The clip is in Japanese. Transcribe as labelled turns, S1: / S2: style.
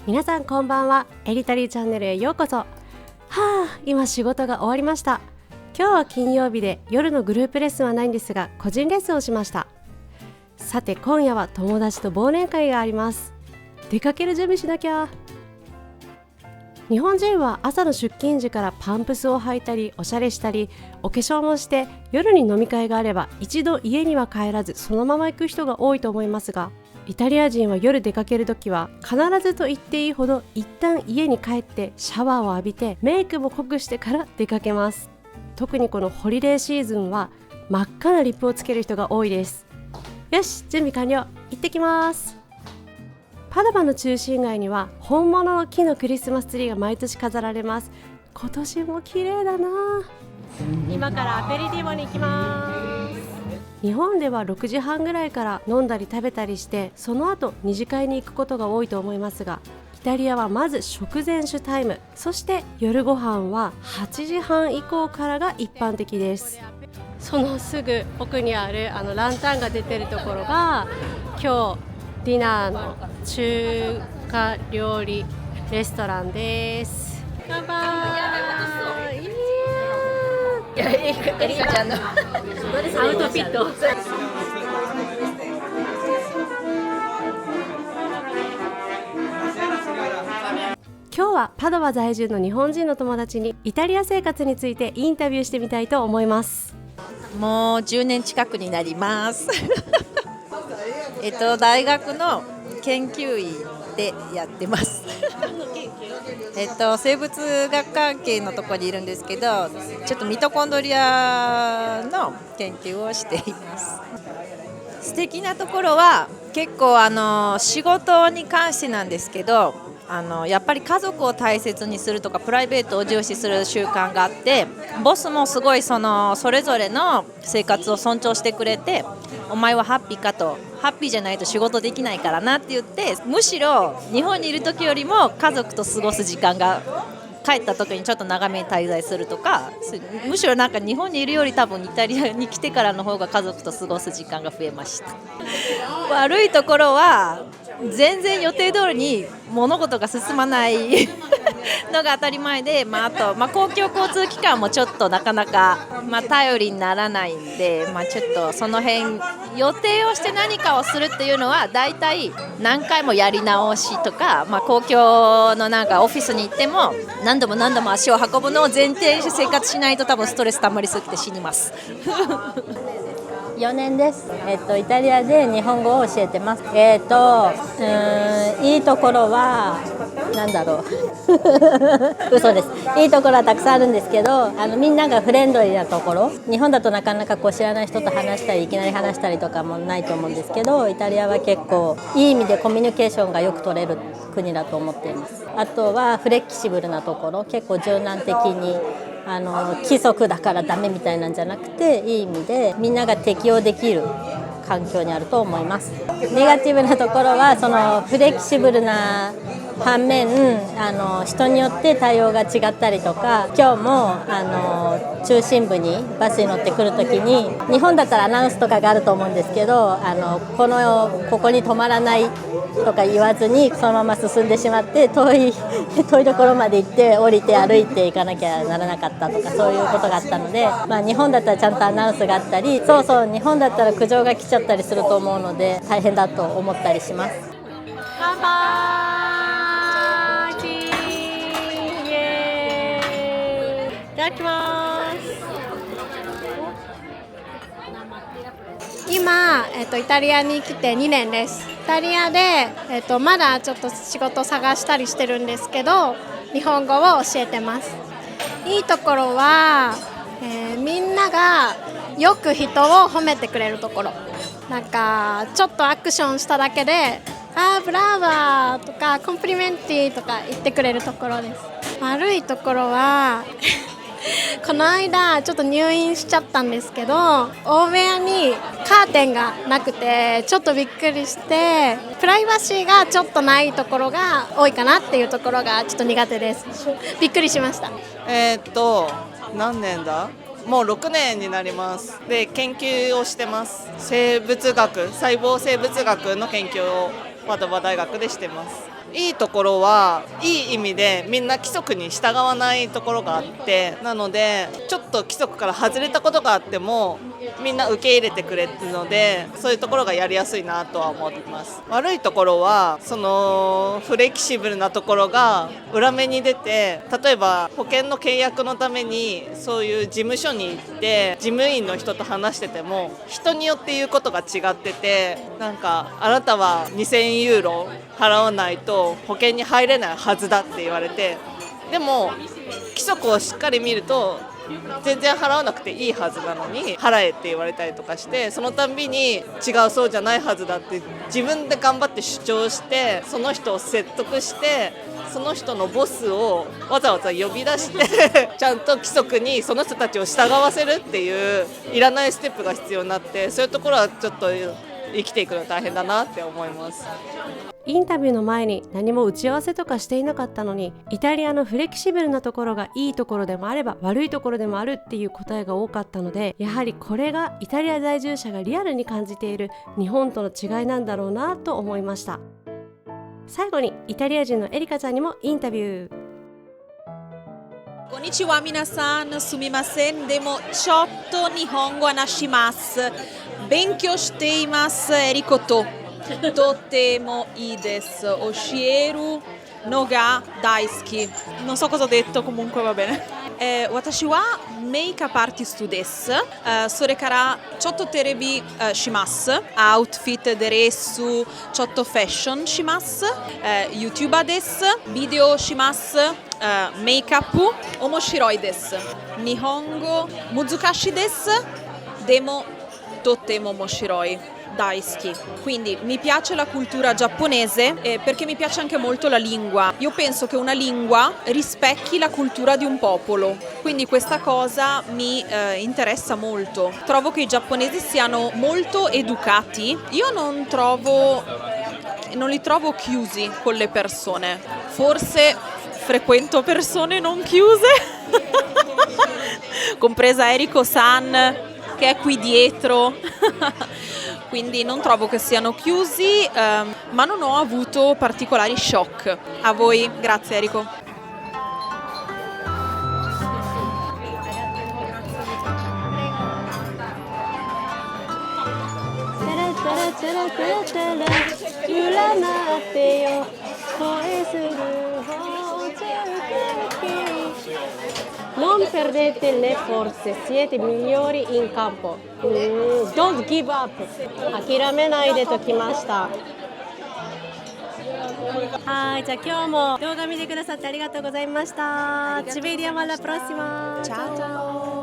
S1: 皆さんこんばんは。エリタリーチャンネルへようこそ。今仕事が終わりました。今日は金曜日で夜のグループレッスンはないんですが、個人レッスンをしました。さて今夜は友達と忘年会があります。出かける準備しなきゃ。日本人は朝の出勤時からパンプスを履いたりおしゃれしたりお化粧もして、夜に飲み会があれば一度家には帰らずそのまま行く人が多いと思いますが、イタリア人は夜出かけるときは必ずと言っていいほど一旦家に帰ってシャワーを浴びてメイクも濃くしてから出かけます。特にこのホリデーシーズンは真っ赤なリップをつける人が多いです。よし、準備完了。行ってきます。パドバの中心街には本物の木のクリスマスツリーが毎年飾られます。今年も綺麗だな。今からアペリティボに行きます。日本では6時半ぐらいから飲んだり食べたりして、その後二次会に行くことが多いと思いますが、イタリアはまず食前酒タイム、そして夜ご飯は8時半以降からが一般的です。そのすぐ奥にあるランタンが出てるところが今日ディナーの中華料理レストランです。乾杯。
S2: エリカちゃんの
S1: アウトフィット。今日はパドバ在住の日本人の友達にイタリア生活についてインタビューしてみたいと思います。
S2: もう10年近くになります大学の研究員でやってます生物学関係のところにいるんですけど、ちょっとミトコンドリアの研究をしています。素敵なところは結構仕事に関してなんですけど、やっぱり家族を大切にするとかプライベートを重視する習慣があって、ボスもすごいそれぞれの生活を尊重してくれて、お前はハッピーかと、ハッピーじゃないと仕事できないからなって言って、むしろ日本にいる時よりも家族と過ごす時間が、帰った時にちょっと長めに滞在するとか、むしろなんか日本にいるより多分イタリアに来てからの方が家族と過ごす時間が増えました。悪いところは全然予定通りに物事が進まないのが当たり前で、あと、公共交通機関もちょっとなかなか、頼りにならないんで、ちょっとその辺予定をして何かをするっていうのはだいたい何回もやり直しとか、公共のなんかオフィスに行っても何度も足を運ぶのを前提にして生活しないと多分ストレス溜まりすぎて死にます
S3: 4年です。イタリアで日本語を教えてます。いいところはなんだろう嘘です。いいところはたくさんあるんですけど、みんながフレンドリーなところ、日本だとなかなか知らない人と話したりいきなり話したりとかもないと思うんですけど、イタリアは結構いい意味でコミュニケーションがよく取れる国だと思っています。あとはフレキシブルなところ、結構柔軟的に規則だからダメみたいなんじゃなくて、いい意味でみんなが適応できる環境にあると思います。ネガティブなところはフレキシブルな反面、人によって対応が違ったりとか、今日も中心部にバスに乗ってくるときに、日本だったらアナウンスとかがあると思うんですけど、ここに止まらないとか言わずにそのまま進んでしまって、遠いところまで行って降りて歩いていかなきゃならなかったとか、そういうことがあったので、日本だったらちゃんとアナウンスがあったり、日本だったら苦情が来ちゃったりすると思うので大変だと思ったりします。
S1: 乾杯。イエーイ。いただきます。
S4: 今、イタリアに来て2年です。イタリアで、まだちょっと仕事探したりしてるんですけど、日本語を教えてます。いいところは、みんながよく人を褒めてくれるところ、なんかちょっとアクションしただけでブラーバーとかコンプリメンティとか言ってくれるところです。悪いところはこの間ちょっと入院しちゃったんですけど、大部屋にカーテンがなくてちょっとびっくりして、プライバシーがちょっとないところが多いかなっていうところがちょっと苦手です。びっくりしました。
S5: 何年だ？もう6年になります。で、研究をしてます。生物学、細胞生物学の研究をパドバ大学でしてます。いいところはいい意味でみんな規則に従わないところがあって、なのでちょっと規則から外れたことがあってもみんな受け入れてくれるので、そういうところがやりやすいなとは思ってます。悪いところはそのフレキシブルなところが裏目に出て、例えば保険の契約のためにそういう事務所に行って事務員の人と話してても人によって言うことが違ってて、なんかあなたは2000ユーロ払わないと保険に入れないはずだって言われて、でも規則をしっかり見ると全然払わなくていいはずなのに払えって言われたりとかして、そのたんびに違う、そうじゃないはずだって自分で頑張って主張して、その人を説得して、その人のボスをわざわざ呼び出してちゃんと規則にその人たちを従わせるっていういらないステップが必要になって、そういうところはちょっと生きていくの大変だなって思います。
S1: インタビューの前に何も打ち合わせとかしていなかったのに、イタリアのフレキシブルなところがいいところでもあれば悪いところでもあるっていう答えが多かったので、やはりこれがイタリア在住者がリアルに感じている日本との違いなんだろうなと思いました。最後にイタリア人のエリカちゃんにもインタビュー。
S6: こんにちは皆さん、すみません。でもちょっと日本語話します。勉強しています、エリコと。とてもいいです。教えるのが大好き。Non so cosa ho detto, comunque va bene. 私はメイクアップアーティストです。それからちょっとテレビします。アウトフィット、ドレス、ちょっとファッションします。YouTuber です。ビデオします。メイクアップ面白いです。日本語難しいです。でもとても面白い。大好き. Quindi mi piace la cultura giapponese perché mi piace anche molto la lingua. Io penso che una lingua rispecchi la cultura di un popolo, quindi questa cosa mi interessa molto. Trovo che i giapponesi siano molto educati. Io non li trovo chiusi con le persone. Forse frequento persone non chiuse, compresa Eriko-san che è qui dietro. Quindi non trovo che siano chiusi, ma non ho avuto particolari shock. A voi, grazie Eriko.
S1: Non perdete le forze, siete migliori in campo. Don't give up. 諦めないでときました。はい、じゃあ今日も動画見てくださってありがとうございました。Ci vediamo alla prossima. Ciao.